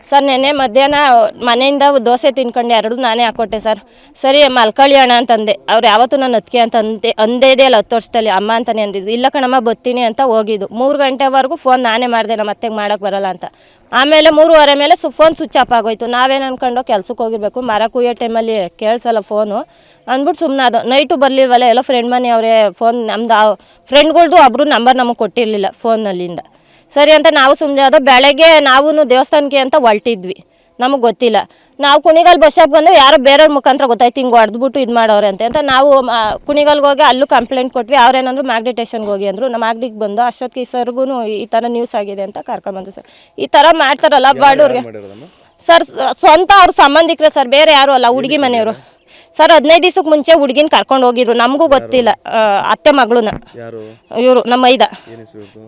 Sir ನೆನ್ನೆ ಮಧ್ಯಾಹ್ನ ಮನೆಯಿಂದ ದೋಸೆ ತಿನ್ಕೊಂಡು ಎರಡು ನಾನೇ ಹಾಕ್ಕೊಟ್ಟೆ ಸರ್. ಸರಿ ಮಲ್ಕೊಳ್ಳಿ ಅಣ್ಣ ಅಂತಂದೆ. ಅವ್ರು ಯಾವತ್ತೂ ನಾನು ಅದಕ್ಕೆ ಅಂತ ಅಂದೇದೇ ಇಲ್ಲ 10 ವರ್ಷದಲ್ಲಿ. ಅಮ್ಮ ಅಂತಲೇ ಅಂದಿದ್ದು. ಇಲ್ಲ ಕಣಮ್ಮ ಬರ್ತೀನಿ ಅಂತ ಹೋಗಿದ್ದು. 3 ಗಂಟೆವರೆಗೂ ಫೋನ್ ನಾನೇ ಮಾಡಿದೆ, ನಮ್ಮ ಅತ್ತೆಗೆ ಮಾಡೋಕ್ಕೆ ಬರೋಲ್ಲ ಅಂತ. ಆಮೇಲೆ 3:15 ಮೇಲೆ ಫೋನ್ ಸ್ವಿಚ್ ಆಫ್ ಆಗೋಯ್ತು. ನಾವೇನು ಅಂದ್ಕೊಂಡು ಕೆಲ್ಸಕ್ಕೆ ಹೋಗಿರ್ಬೇಕು, ಮರ ಕುಯ್ಯೋ ಟೈಮಲ್ಲಿ ಕೇಳಿಸಲ್ಲ ಫೋನು ಅಂದ್ಬಿಟ್ಟು ಸುಮ್ಮನೆ ಅದು. ನೈಟು ಬರಲಿಲ್ವಲ್ಲ, ಎಲ್ಲ ಫ್ರೆಂಡ್ ಮನೆಯವರೇ ಫೋನ್, ನಮ್ದು ಫ್ರೆಂಡ್ಗಳ್ದು ಒಬ್ಬರು ನಂಬರ್ ನಮಗೆ ಕೊಟ್ಟಿರಲಿಲ್ಲ ಫೋನಲ್ಲಿಂದ. ಸರಿ ಅಂತ ನಾವು ಸುಮ್ಮನೆ ಅದು. ಬೆಳಗ್ಗೆ ನಾವು ದೇವಸ್ಥಾನಕ್ಕೆ ಅಂತ ಹೊರಟಿದ್ವಿ, ನಮಗೆ ಗೊತ್ತಿಲ್ಲ. ನಾವು ಕುಣಿಗಲ್ ಬಸ್ ಸ್ಟಾಪ್ಗೆ ಬಂದು ಯಾರೋ ಬೇರೆಯವ್ರ ಮುಖಾಂತರ ಗೊತ್ತಾಯ್ತು ಹಿಂಗೆ ಹೊಡೆದ್ಬಿಟ್ಟು ಇದು ಮಾಡೋರೆ ಅಂತ ನಾವು ಕುಣಿಗಲ್ಗೆ ಹೋಗಿ ಅಲ್ಲೂ ಕಂಪ್ಲೇಂಟ್ ಕೊಟ್ವಿ. ಅವ್ರೇನಂದ್ರು ಮಾಗಡಿ ಸ್ಟೇಷನ್ಗೆ ಹೋಗಿ ಅಂದರು. ನಮ್ಮ ಮಾಗಡಿಗೆ ಬಂದು ಅಷ್ಟೊತ್ತಿಗೆ ಸರ್ಗೂ ಈ ಥರ ನ್ಯೂಸ್ ಆಗಿದೆ ಅಂತ ಕರ್ಕೊಂಬಂದ್ರು ಸರ್. ಈ ಥರ ಮಾಡ್ತಾರಲ್ಲ ಬಾಡೋರಿಗೆ ಸರ್, ಸ್ವಂತ ಅವ್ರ ಸಂಬಂಧಿಕರೇ ಸರ್, ಬೇರೆ ಯಾರು ಅಲ್ಲ, ಹುಡುಗಿ ಮನೆಯವರು ಸರ್. 15 ದಿವಸಕ್ಕೆ ಮುಂಚೆ ಹುಡುಗಿನ ಕರ್ಕೊಂಡು ಹೋಗಿದ್ರು, ನಮಗೂ ಗೊತ್ತಿಲ್ಲ. ಅತ್ತೆ ಮಗಳನ್ನ, ಇವರು ನಮ್ಮ ಮೈದ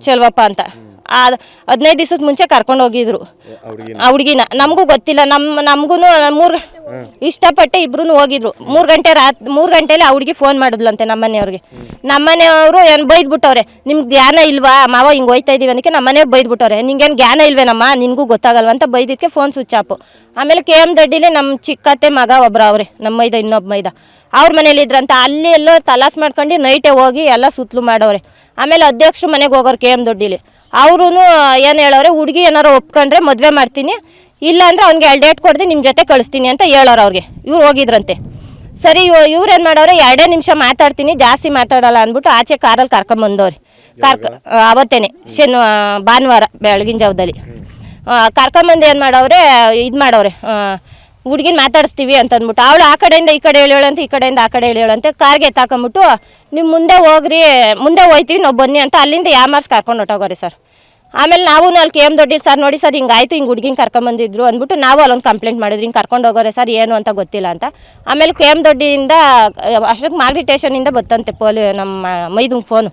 ಚೆಲ್ವಪ್ಪ ಅಂತ. 15 ದಿವಸದ ಮುಂಚೆ ಕರ್ಕೊಂಡು ಹೋಗಿದ್ರು ಆ ಹುಡುಗಿನ, ನಮಗೂ ಗೊತ್ತಿಲ್ಲ. ನಮಗೂ 3 ಇಷ್ಟಪಟ್ಟೆ ಇಬ್ರು ಹೋಗಿದ್ರು. 3 ಗಂಟೆಲಿ ಆ ಹುಡುಗಿ ಫೋನ್ ಮಾಡಿದ್ಲಂತೆ ನಮ್ಮನೆಯವ್ರಿಗೆ. ನಮ್ಮನೆಯವರು ಏನು ಬೈದ್ಬಿಟ್ಟವ್ರೆ, ನಿಮ್ಗೆ ಜ್ಞಾನ ಇಲ್ವಾ ಮಾವ, ಹಿಂಗೆ ಹೋಯ್ತಾ ಇದೀವಿ ಅನ್ನೋಕ್ಕೆ ನಮ್ಮನೆಯವ್ರು ಬೈದ್ಬಿಟ್ಟವ್ರೆ. ನಿಂಗೇನು ಜ್ಞಾನ ಇಲ್ವೇನಮ್ಮ, ನಿನಗೂ ಗೊತ್ತಾಗಲ್ವ ಅಂತ ಬೈದಿದ್ದಕ್ಕೆ ಫೋನ್ ಸ್ವಿಚ್ ಆಫ್. ಆಮೇಲೆ KM ದೊಡ್ಡಿಲಿ ನಮ್ಮ ಚಿಕ್ಕತ್ತೆ ಮಗ ಒಬ್ಬರು ಅವ್ರೆ, ನಮ್ಮ ಮೈದ ಇನ್ನೊಬ್ಬ ಮೈದ, ಅವ್ರ ಮನೇಲಿ ಇದ್ರಂತ. ಅಲ್ಲಿ ಎಲ್ಲೋ ತಲಾಸ್ ಮಾಡ್ಕೊಂಡು ನೈಟೇ ಹೋಗಿ ಎಲ್ಲ ಸುತ್ತಲೂ ಮಾಡವ್ರೆ. ಆಮೇಲೆ ಅಧ್ಯಕ್ಷರು ಮನೆಗೆ ಹೋಗೋರು KM ದೊಡ್ಡಿಲಿ. ಅವರು ಏನು ಹೇಳೋರೆ, ಹುಡುಗಿ ಏನಾರು ಒಪ್ಕೊಂಡ್ರೆ ಮದುವೆ ಮಾಡ್ತೀನಿ, ಇಲ್ಲ ಅಂದರೆ ಅವ್ನಿಗೆ 2 ಡೇಟ್ ಕೊಡ್ದು ನಿಮ್ಮ ಜೊತೆ ಕಳಿಸ್ತೀನಿ ಅಂತ ಹೇಳೋರು ಅವ್ರಿಗೆ. ಇವ್ರು ಹೋಗಿದ್ರಂತೆ. ಸರಿ, ಇವ್ರು ಏನು ಮಾಡೋರೆ, 2 ನಿಮಿಷ ಮಾತಾಡ್ತೀನಿ, ಜಾಸ್ತಿ ಮಾತಾಡೋಲ್ಲ ಅಂದ್ಬಿಟ್ಟು ಆಚೆ ಕಾರಲ್ಲಿ ಕರ್ಕೊಂಬಂದವ್ರಿ. ಅವತ್ತೇನೆ ಭಾನುವಾರ ಬೆಳಗಿನ ಜಾವದಲ್ಲಿ ಕರ್ಕೊಂಬಂದು ಏನು ಮಾಡವ್ರೆ, ಇದು ಮಾಡವ್ರೆ, ಹುಡುಗಿನ ಮಾತಾಡಿಸ್ತೀವಿ ಅಂತಂದ್ಬಿಟ್ಟು. ಅವಳು ಆ ಕಡೆಯಿಂದ ಈ ಕಡೆ ಹೇಳೋಳಂತೆ, ಈ ಕಡೆಯಿಂದ ಆ ಕಡೆ ಹೇಳೋಳಂತೆ. ಕಾರ್ಗೆ ಎತ್ತಾಕೊಂಬಿಟ್ಟು ನೀವು ಮುಂದೆ ಹೋಗ್ರಿ, ಮುಂದೆ ಹೋಯ್ತೀವಿ ನಾವು ಬನ್ನಿ ಅಂತ ಅಲ್ಲಿಂದ ಯಾಮಾರ್ಸ್ ಕರ್ಕೊಂಡು ಹೊಟ್ಟೋಗೋರಿ ಸರ್. ಆಮೇಲೆ ನಾವು ಅಲ್ಲಿ KM ದೊಡ್ಡಿಲಿ ಸರ್ ನೋಡಿ ಸರ್ ಹಿಂಗಾಯ್ತು, ಹಿಂಗೆ ಹುಡುಗಿನ ಕರ್ಕೊಂಬಂದಿದ್ರು ಅಂದ್ಬಿಟ್ಟು ನಾವು ಅಲ್ಲೊಂದು ಕಂಪ್ಲೇಂಟ್ ಮಾಡಿದ್ರಿ, ಹಿಂಗೆ ಕರ್ಕೊಂಡು ಹೋಗೋರೆ ಸರ್, ಏನು ಅಂತ ಗೊತ್ತಿಲ್ಲ ಅಂತ. ಆಮೇಲೆ KM ದೊಡ್ಡಿಯಿಂದ ಅಷ್ಟೊತ್ತಿಗೆ ಮಾಗಡಿ ಸ್ಟೇಷನಿಂದ ಬತ್ತಂತೆ ನಮ್ಮ ಮೈದುಂಗೆ ಫೋನು.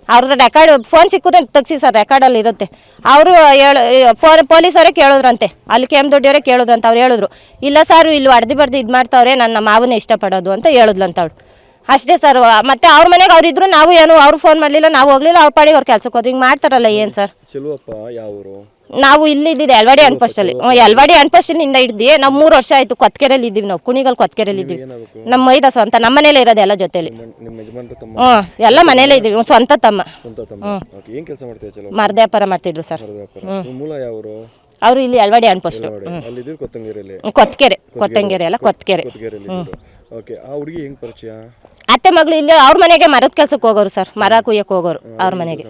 ಅವ್ರ ರೆಕಾರ್ಡ್ ಫೋನ್ ಸಿಕ್ಕಿದ್ರೆ ತೆಗ್ಸಿ ಸರ್, ರೆಕಾರ್ಡಲ್ಲಿ ಇರುತ್ತೆ. ಅವರು ಪೊಲೀಸವರೇ ಕೇಳಿದ್ರಂತೆ, ಅಲ್ಲಿ KM ದೊಡ್ಡಿಯವರೇ ಕೇಳಿದ್ರಂತ. ಅವ್ರು ಹೇಳಿದ್ರು, ಇಲ್ಲ ಸರ್ ಇಲ್ಲಿ ಹೊಡೆದು ಬರ್ದು ಇದು ಮಾಡ್ತಾವ್ರೆ, ನನ್ನ ಮಾವನೇ ಇಷ್ಟಪಡೋದು ಅಂತ ಹೇಳಿದ್ಲಂತ ಅವಳು. ಅಷ್ಟೇ ಸರ್. ಮತ್ತು ಅವ್ರ ಮನೆಗೆ ಅವ್ರಿದ್ರು, ನಾವು ಏನು ಅವ್ರು ಫೋನ್ ಮಾಡಲಿಲ್ಲ, ನಾವು ಹೋಗಲಿಲ್ಲ, ಅವ್ರ ಪಾಡಿಗೆ ಅವ್ರು ಕೆಲ್ಸಕ್ಕೆ ಹೋದ್ರು. ಹಿಂಗೆ ಮಾಡ್ತಾರಲ್ಲ ಏನು ಸರ್. ನಾವು ಇಲ್ಲಿದ್ದಿದ್ದು ಯಲ್ವಾಡಿ ಅನ್ಪೋಸ್ಟಲ್ಲಿ. ಯಲ್ವಾಡಿ ಅನ್ಪೋಸ್ಟಲ್ಲಿಂದ ಹಿಡ್ದು ನಾವು 3 ವರ್ಷ ಆಯಿತು ಕೊತ್ಕೆರೆಯಲ್ಲಿ ಇದ್ದೀವಿ. ನಾವು ಕುಣಿಗಲ್ ಕೊತ್ಕೆರೆಯಲ್ಲಿ ಇದ್ದೀವಿ. ನಮ್ಮ ಮೈದ ಸ್ವಂತ, ನಮ್ಮ ಮನೇಲೇ ಇರೋದು ಎಲ್ಲ ಜೊತೆಲಿ. ಎಲ್ಲ ಮನೇಲೇ ಇದ್ದೀವಿ, ಸ್ವಂತ ತಮ್ಮ. ಮರದ ವ್ಯಾಪಾರ ಮಾಡ್ತಿದ್ರು ಸರ್. ಅವರು ಇಲ್ಲಿ ಯಲ್ವಾಡಿ ಅನ್ಪೋಸ್ಟ್, ಕೊತ್ತಂಗೆರೆ ಎಲ್ಲ ಕೊತ್ಕೆರೆ. ಅತ್ತೆ ಮಗಳು ಇಲ್ಲಿ ಅವ್ರ ಮನೆಗೆ ಮರದ ಕೆಲ್ಸಕ್ಕೆ ಹೋಗೋರು ಸರ್, ಮರ ಕುಯ್ಯಕ್ಕೆ ಹೋಗೋರು ಅವ್ರ ಮನೆಗೆ.